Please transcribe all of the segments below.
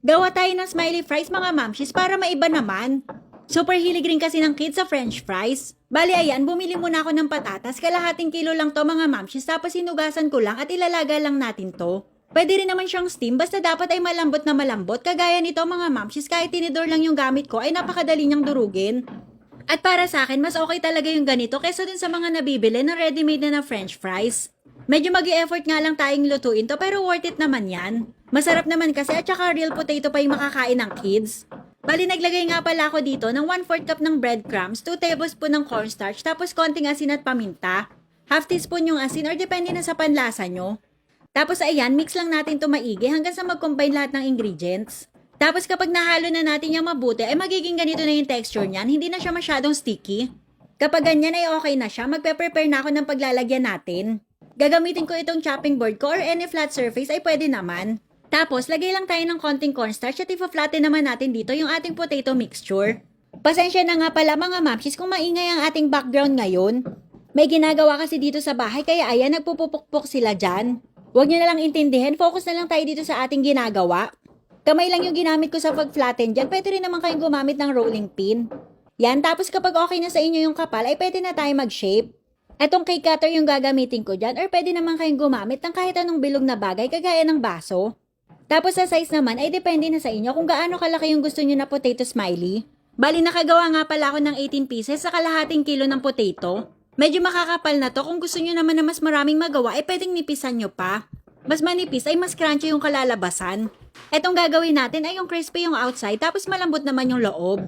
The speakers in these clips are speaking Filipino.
Gawa tayo ng smiley fries mga mamshis para maiba naman. Super hilig rin kasi ng kids sa french fries. Bali ayan, bumili muna ako ng patatas, kalahating kilo lang to mga mamshis, tapos hinugasan ko lang at ilalaga lang natin to. Pwede rin naman siyang steam, basta dapat ay malambot na malambot. Kagaya nito mga mamshis, kahit tinidor lang yung gamit ko ay napakadali niyang durugin. At para sa akin, mas okay talaga yung ganito kaysa dun sa mga nabibili na ready-made na french fries. Medyo mag-i-effort nga lang tayong lutuin to pero worth it naman yan. Masarap naman kasi at saka real potato pa yung makakain ng kids. Bali naglagay nga pala ako dito ng 1/4 cup ng breadcrumbs, 2 tablespoon ng cornstarch, tapos konting asin at paminta. Half teaspoon yung asin or depende na sa panlasa nyo. Tapos ayan, mix lang natin to maigi hanggang sa mag-combine lahat ng ingredients. Tapos kapag nahalo na natin yung mabuti, ay magiging ganito na yung texture niyan, hindi na siya masyadong sticky. Kapag ganyan ay okay na siya, magpe-prepare na ako ng paglalagyan natin. Gagamitin ko itong chopping board ko or any flat surface ay pwede naman. Tapos, lagay lang tayo ng konting cornstarch at ipa-flatten naman natin dito yung ating potato mixture. Pasensya na nga pala mga mamshis kung maingay ang ating background ngayon. May ginagawa kasi dito sa bahay kaya ayan, nagpupupukpok sila dyan. Huwag nyo na lang intindihin, focus na lang tayo dito sa ating ginagawa. Kamay lang yung ginamit ko sa pag-flatten dyan, pwede rin naman kayong gumamit ng rolling pin. Yan, tapos kapag okay na sa inyo yung kapal, ay pwede na tayo mag-shape. Etong cake cutter yung gagamitin ko dyan, or pwede naman kayong gumamit ng kahit anong bilog na bagay kagaya ng baso. Tapos sa size naman ay depende na sa inyo kung gaano kalaki yung gusto nyo na potato smiley. Bali nakagawa nga pala ako ng 18 pieces sa kalahating kilo ng potato. Medyo makakapal na to, kung gusto nyo naman na mas maraming magawa ay pwedeng nipisan nyo pa. Mas manipis ay mas crunchy yung kalalabasan. Etong gagawin natin ay yung crispy yung outside tapos malambot naman yung loob.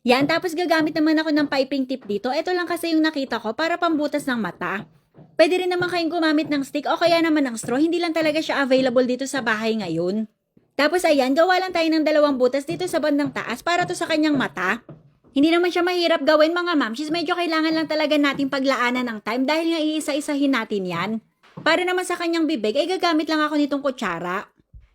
Yan, tapos gagamit naman ako ng piping tip dito. Ito lang kasi yung nakita ko para pambutas ng mata. Pwede rin naman kayong gumamit ng stick o kaya naman ng straw. Hindi lang talaga siya available dito sa bahay ngayon. Tapos ayan, gawa lang tayo ng 2 butas dito sa bandang taas para to sa kanyang mata. Hindi naman siya mahirap gawin mga mamshis. Medyo kailangan lang talaga nating paglaanan ng time dahil nga iisa-isahin natin yan. Para naman sa kanyang bibig ay gagamit lang ako nitong kutsara.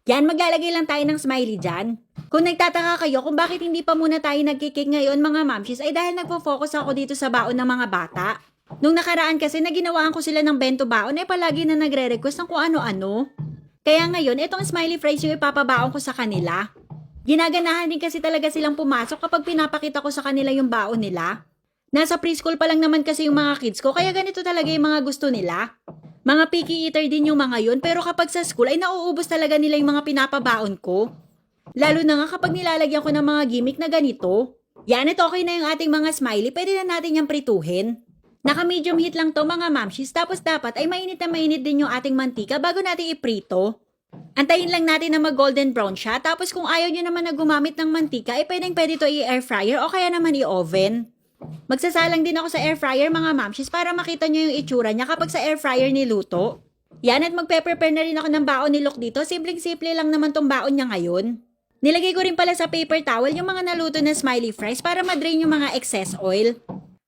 Yan, maglalagay lang tayo ng smiley dyan. Kung nagtataka kayo kung bakit hindi pa muna tayo nagkikik ngayon mga mamshis ay dahil nagpo-focus ako dito sa baon ng mga bata. Nung nakaraan kasi naginawaan ko sila ng bento baon ay palagi na nagre-request ng kung ano-ano. Kaya ngayon, itong smiley fries yung ipapabaon ko sa kanila. Ginaganahan din kasi talaga silang pumasok kapag pinapakita ko sa kanila yung baon nila. Nasa preschool pa lang naman kasi yung mga kids ko kaya ganito talaga yung mga gusto nila. Mga picky eater din yung mga yun pero kapag sa school ay nauubos talaga nila yung mga pinapabaon ko. Lalo na nga kapag nilalagyan ko ng mga gimmick na ganito. Yan, at okay na yung ating mga smiley, pwede na natin yung prituhin. Naka-medium heat lang to mga mamshis, tapos dapat ay mainit na mainit din yung ating mantika bago natin iprito. Antayin lang natin na mag-golden brown siya, tapos kung ayaw nyo naman na gumamit ng mantika, ay pwede to i-air fryer o kaya naman i-oven. Magsasalang din ako sa air fryer mga mamshis para makita nyo yung itsura niya kapag sa air fryer niluto. Yan, at magpe-prepare na rin ako ng baon ni Luke dito, simpleng-simple lang naman tong baon niya ngayon. Nilagay ko rin pala sa paper towel yung mga naluto na smiley fries para ma-drain yung mga excess oil.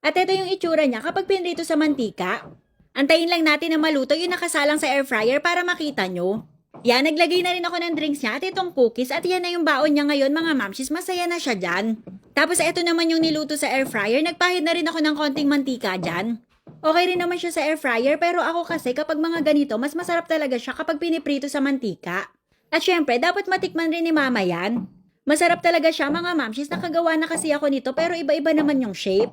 At ito yung itsura niya kapag pinrito sa mantika. Antayin lang natin na maluto yung nakasalang sa air fryer para makita nyo. Yan, naglagay na rin ako ng drinks niya at itong cookies at yan na yung baon niya ngayon mga mamshis, masaya na siya dyan. Tapos ito naman yung niluto sa air fryer, nagpahid na rin ako ng konting mantika dyan. Okay rin naman siya sa air fryer pero ako kasi kapag mga ganito, mas masarap talaga siya kapag piniprito sa mantika. At syempre, dapat matikman rin ni mama yan. Masarap talaga siya mga mamshis, nakagawa na kasi ako nito pero iba-iba naman yung shape.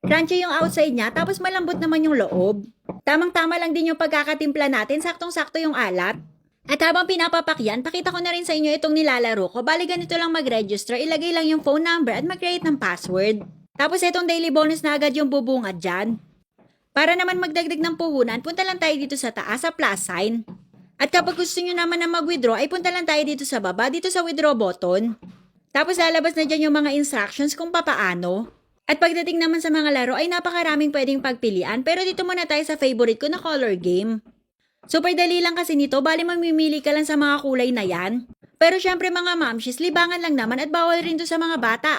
Crunchy yung outside niya tapos malambot naman yung loob. Tamang-tama lang din yung pagkakatimpla natin, saktong-sakto yung alat. At habang pinapapakyan, pakita ko na rin sa inyo itong nilalaro ko. Bali ganito lang mag-register, ilagay lang yung phone number at mag-create ng password. Tapos itong daily bonus na agad yung bubungad dyan. Para naman magdagdag ng puhunan, punta lang tayo dito sa taas sa plus sign. At kapag gusto nyo naman na mag-withdraw, ay punta lang tayo dito sa baba, dito sa withdraw button. Tapos lalabas na dyan yung mga instructions kung papaano. At pagdating naman sa mga laro ay napakaraming pwedeng pagpilian, pero dito muna tayo sa favorite ko na color game. Super dali lang kasi nito, bali mamimili ka lang sa mga kulay na yan. Pero syempre mga mamshis, libangan lang naman at bawal rin to sa mga bata